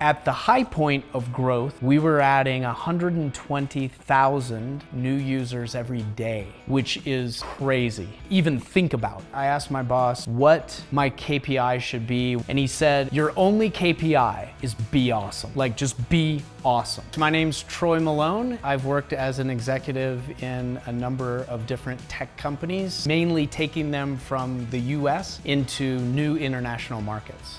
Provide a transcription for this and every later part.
At the high point of growth, we were adding 120,000 new users every day, which is crazy. Even think about. I asked my boss what my KPI should be, and he said, your only KPI is be awesome. Like, just be awesome. My name's Troy Malone. I've worked as an executive in a number of different tech companies, mainly taking them from the US into new international markets.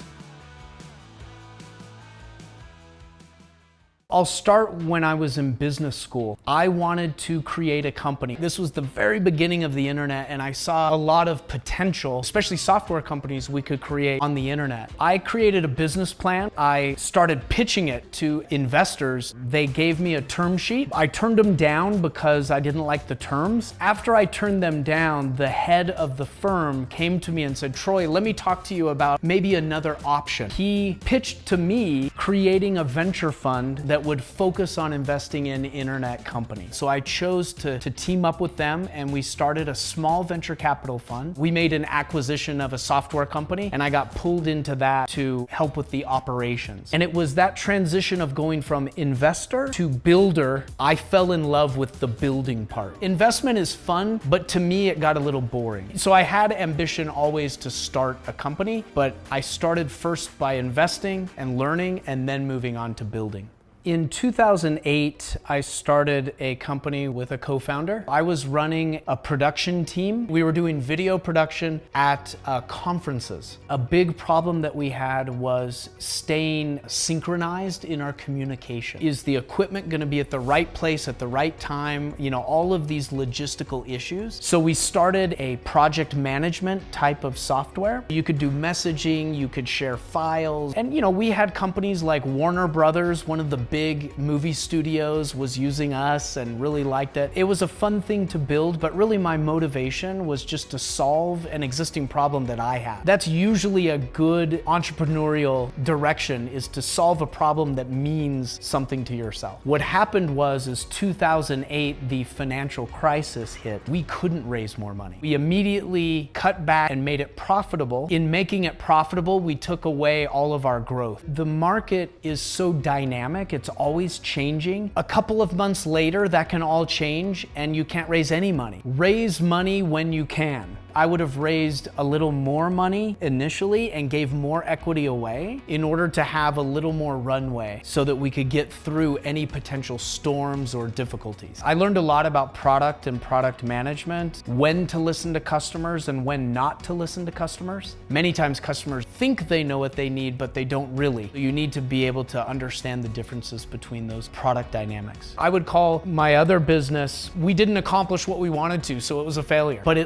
I'll start when I was in business school. I wanted to create a company. This was the very beginning of the internet, and I saw a lot of potential, especially software companies we could create on the internet. I created a business plan. I started pitching it to investors. They gave me a term sheet. I turned them down because I didn't like the terms. After I turned them down, the head of the firm came to me and said, Troy, let me talk to you about maybe another option. He pitched to me creating a venture fund that would focus on investing in internet companies. So I chose to team up with them, and we started a small venture capital fund. We made an acquisition of a software company, and I got pulled into that to help with the operations. And it was that transition of going from investor to builder. I fell in love with the building part. Investment is fun, but to me it got a little boring. So I had ambition always to start a company, but I started first by investing and learning, and then moving on to building. In 2008, I started a company with a co-founder. I was running a production team. We were doing video production at conferences. A big problem that we had was staying synchronized in our communication. Is the equipment going to be at the right place at the right time? You know, all of these logistical issues. So we started a project management type of software. You could do messaging, you could share files. And you know, we had companies like Warner Brothers, one of the big movie studios, was using us and really liked it. It was a fun thing to build, but really my motivation was just to solve an existing problem that I had. That's usually a good entrepreneurial direction, is to solve a problem that means something to yourself. What happened was 2008, the financial crisis hit. We couldn't raise more money. We immediately cut back and made it profitable. In making it profitable, we took away all of our growth. The market is so dynamic. It's always changing. A couple of months later, that can all change and you can't raise any money. Raise money when you can. I would have raised a little more money initially and gave more equity away in order to have a little more runway so that we could get through any potential storms or difficulties. I learned a lot about product and product management, when to listen to customers and when not to listen to customers. Many times customers think they know what they need, but they don't really. You need to be able to understand the differences between those product dynamics. I would call my other business, we didn't accomplish what we wanted to, so it was a failure. But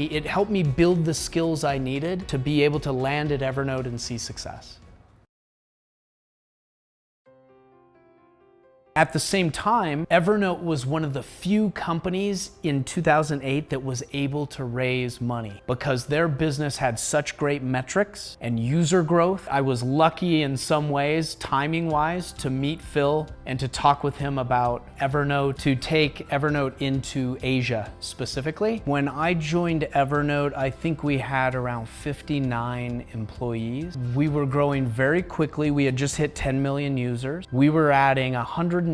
it helped me build the skills I needed to be able to land at Evernote and see success. At the same time, Evernote was one of the few companies in 2008 that was able to raise money because their business had such great metrics and user growth. I was lucky in some ways, timing-wise, to meet Phil and to talk with him about Evernote, to take Evernote into Asia specifically. When I joined Evernote, I think we had around 59 employees. We were growing very quickly. We had just hit 10 million users. We were adding 120,000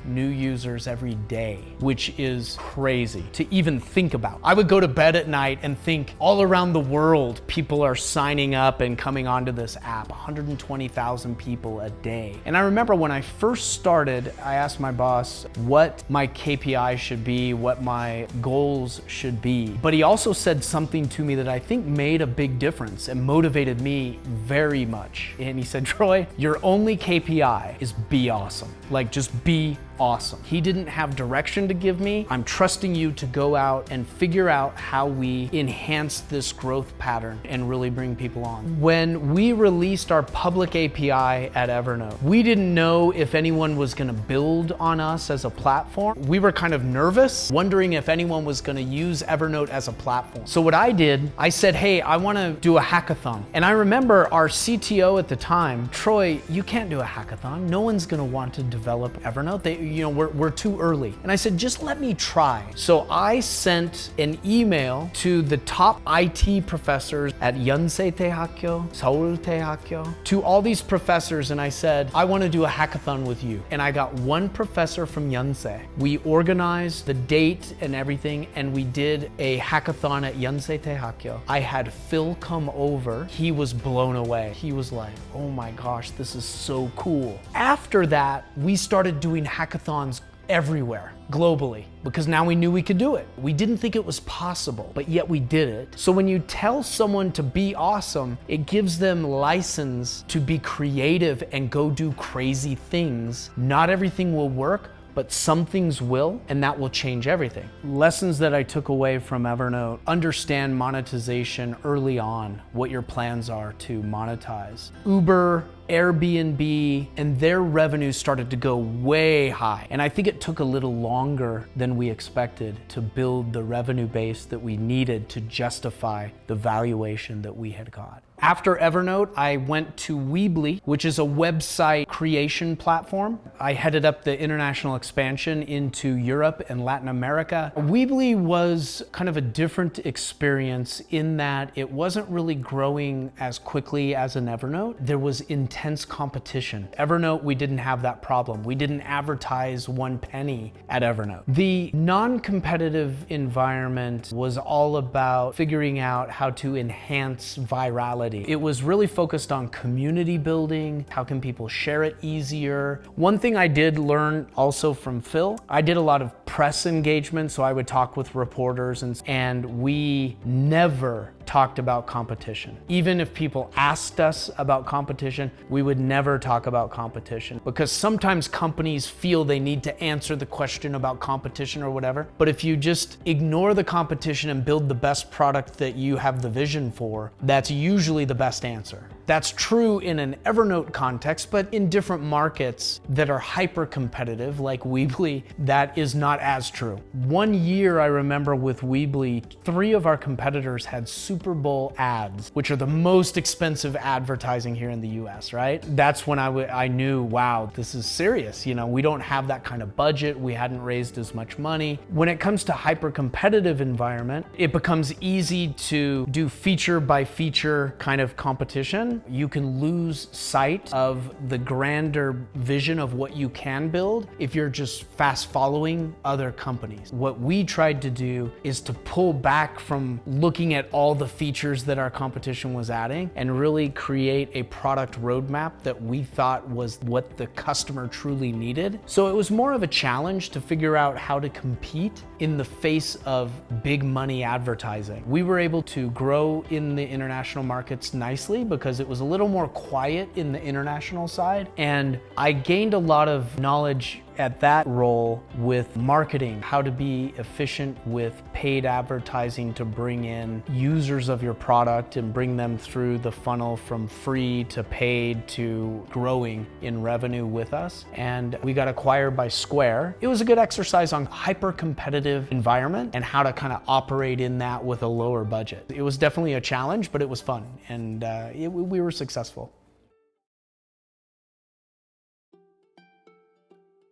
new users every day, which is crazy to even think about. I would go to bed at night and think all around the world, people are signing up and coming onto this app, 120,000 people a day. And I remember when I first started, I asked my boss what my KPI should be, what my goals should be. But he also said something to me that I think made a big difference and motivated me very much. And he said, Troy, your only KPI is be awesome. Like, just be awesome. He didn't have direction to give me. I'm trusting you to go out and figure out how we enhance this growth pattern and really bring people on. When we released our public API at Evernote, we didn't know if anyone was going to build on us as a platform. We were kind of nervous, wondering if anyone was going to use Evernote as a platform. So what I did, I said, hey, I want to do a hackathon. And I remember our CTO at the time, Troy, you can't do a hackathon. No one's going to want to develop Evernote. we're too early. And I said, just let me try. So I sent an email to the top IT professors at Yonsei Teihakyo, Seoul Teihakyo, to all these professors, and I said, I want to do a hackathon with you. And I got one professor from Yonsei. We organized the date and everything, and we did a hackathon at Yonsei Teihakyo. I had Phil come over. He was blown away. He was like, oh my gosh, this is so cool. After that, we started doing hackathons everywhere, globally, because now we knew we could do it. We didn't think it was possible, but yet we did it. So when you tell someone to be awesome, it gives them license to be creative and go do crazy things. Not everything will work, but some things will, and that will change everything. Lessons that I took away from Evernote: understand monetization early on, what your plans are to monetize. Uber, Airbnb, and their revenue started to go way high. And I think it took a little longer than we expected to build the revenue base that we needed to justify the valuation that we had got. After Evernote, I went to Weebly, which is a website creation platform. I headed up the international expansion into Europe and Latin America. Weebly was kind of a different experience in that it wasn't really growing as quickly as an Evernote. There was intense competition. Evernote, we didn't have that problem. We didn't advertise 1 penny at Evernote. The non-competitive environment was all about figuring out how to enhance virality. It was really focused on community building. How can people share it easier? One thing I did learn also from Phil, I did a lot of press engagement, so I would talk with reporters, and we never talked about competition. Even if people asked us about competition, we would never talk about competition, because sometimes companies feel they need to answer the question about competition or whatever. But if you just ignore the competition and build the best product that you have the vision for, that's usually the best answer. That's true in an Evernote context, but in different markets that are hyper competitive, like Weebly, that is not as true. One year I remember with Weebly, 3 of our competitors had Super Bowl ads, which are the most expensive advertising here in the US, right? That's when I knew, wow, this is serious. We don't have that kind of budget. We hadn't raised as much money. When it comes to hyper competitive environment, it becomes easy to do feature by feature kind of competition. You can lose sight of the grander vision of what you can build if you're just fast following other companies. What we tried to do is to pull back from looking at all the features that our competition was adding and really create a product roadmap that we thought was what the customer truly needed. So it was more of a challenge to figure out how to compete in the face of big money advertising. We were able to grow in the international markets nicely because it was a little more quiet in the international side, and I gained a lot of knowledge at that role with marketing, how to be efficient with paid advertising to bring in users of your product and bring them through the funnel from free to paid to growing in revenue with us. And we got acquired by Square. It was a good exercise on hyper competitive environment and how to kind of operate in that with a lower budget. It was definitely a challenge, but it was fun, and we were successful.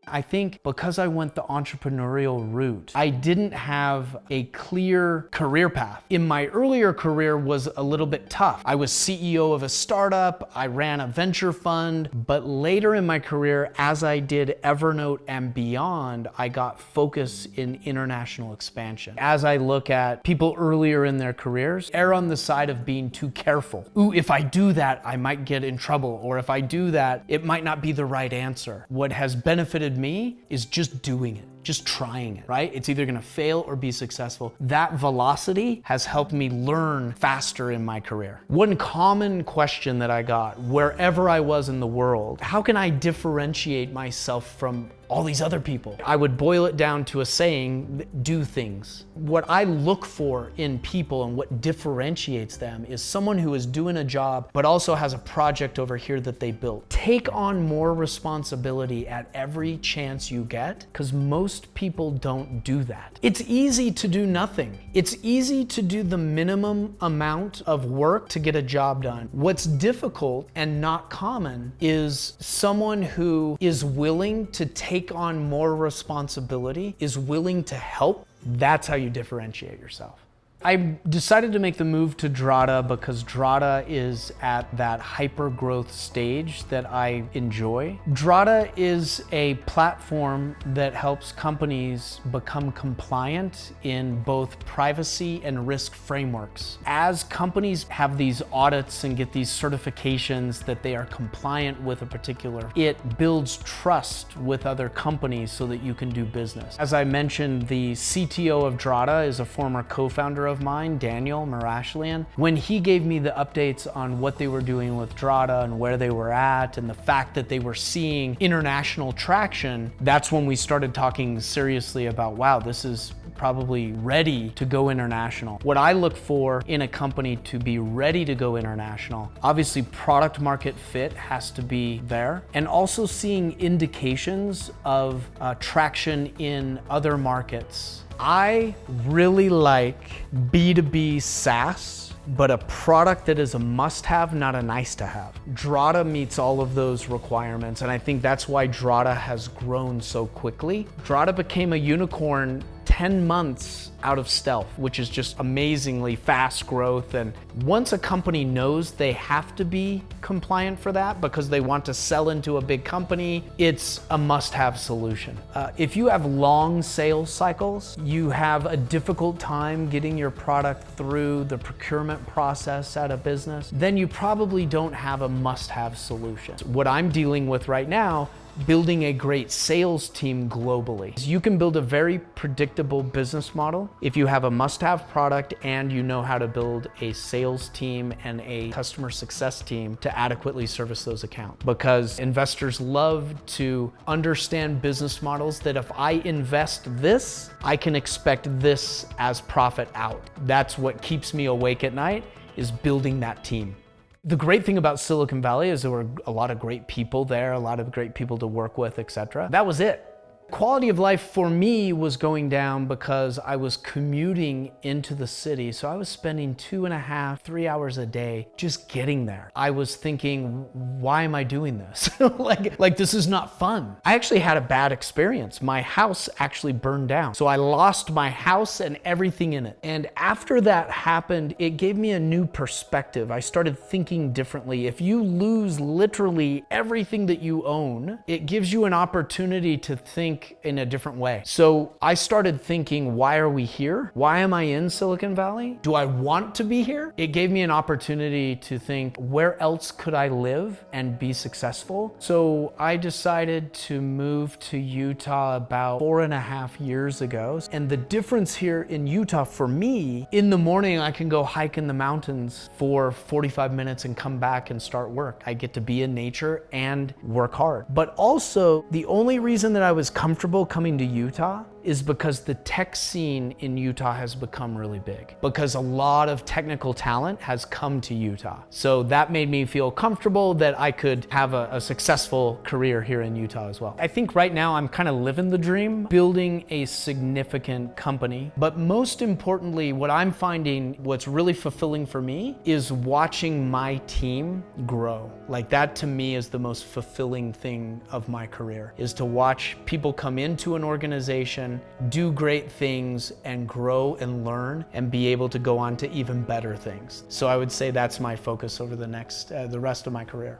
I think because I went the entrepreneurial route, I didn't have a clear career path. In my earlier career was a little bit tough. I was CEO of a startup, I ran a venture fund, but later in my career, as I did Evernote and beyond, I got focus in international expansion. As I look at people earlier in their careers, err on the side of being too careful. Ooh, if I do that, I might get in trouble, or if I do that, it might not be the right answer. What has benefited me is just doing it. Just trying it, right? It's either gonna fail or be successful. That velocity has helped me learn faster in my career. One common question that I got wherever I was in the world, how can I differentiate myself from all these other people? I would boil it down to a saying: do things. What I look for in people and what differentiates them is someone who is doing a job but also has a project over here that they built. Take on more responsibility at every chance you get, because most most people don't do that. It's easy to do nothing. It's easy to do the minimum amount of work to get a job done. What's difficult and not common is someone who is willing to take on more responsibility, is willing to help. That's how you differentiate yourself. I decided to make the move to Drata because Drata is at that hyper growth stage that I enjoy. Drata is a platform that helps companies become compliant in both privacy and risk frameworks. As companies have these audits and get these certifications that they are compliant with a particular, it builds trust with other companies so that you can do business. As I mentioned, the CTO of Drata is a former co-founder of mine, Daniel Marashlian. When he gave me the updates on what they were doing with Drata and where they were at and the fact that they were seeing international traction, that's when we started talking seriously about, wow, this is probably ready to go international. What I look for in a company to be ready to go international, obviously product market fit has to be there, and also seeing indications of traction in other markets. I really like B2B SaaS, but a product that is a must-have, not a nice-to-have. Drata meets all of those requirements, and I think that's why Drata has grown so quickly. Drata became a unicorn 10 months out of stealth, which is just amazingly fast growth. And once a company knows they have to be compliant for that because they want to sell into a big company, it's a must-have solution. If you have long sales cycles, you have a difficult time getting your product through the procurement process at a business, then you probably don't have a must-have solution. What I'm dealing with right now, building a great sales team globally. You can build a very predictable business model if you have a must-have product and you know how to build a sales team and a customer success team to adequately service those accounts. Because investors love to understand business models that if I invest this, I can expect this as profit out. That's what keeps me awake at night, is building that team. The great thing about Silicon Valley is there were a lot of great people there, a lot of great people to work with, etc. That was it. Quality of life for me was going down because I was commuting into the city. So I was spending 2.5, 3 hours a day just getting there. I was thinking, why am I doing this? like this is not fun. I actually had a bad experience. My house actually burned down. So I lost my house and everything in it. And after that happened, it gave me a new perspective. I started thinking differently. If you lose literally everything that you own, it gives you an opportunity to think in a different way. So I started thinking, why are we here? Why am I in Silicon Valley? Do I want to be here? It gave me an opportunity to think, where else could I live and be successful? So I decided to move to Utah about 4.5 years ago. And the difference here in Utah for me, in the morning I can go hike in the mountains for 45 minutes and come back and start work. I get to be in nature and work hard. But also, the only reason that I was comfortable coming to Utah is because the tech scene in Utah has become really big, because a lot of technical talent has come to Utah. So that made me feel comfortable that I could have a successful career here in Utah as well. I think right now I'm kind of living the dream, building a significant company. But most importantly, what I'm finding, what's really fulfilling for me is watching my team grow. Like that to me is the most fulfilling thing of my career, is to watch people come into an organization, do great things and grow and learn and be able to go on to even better things. So I would say that's my focus over the rest of my career.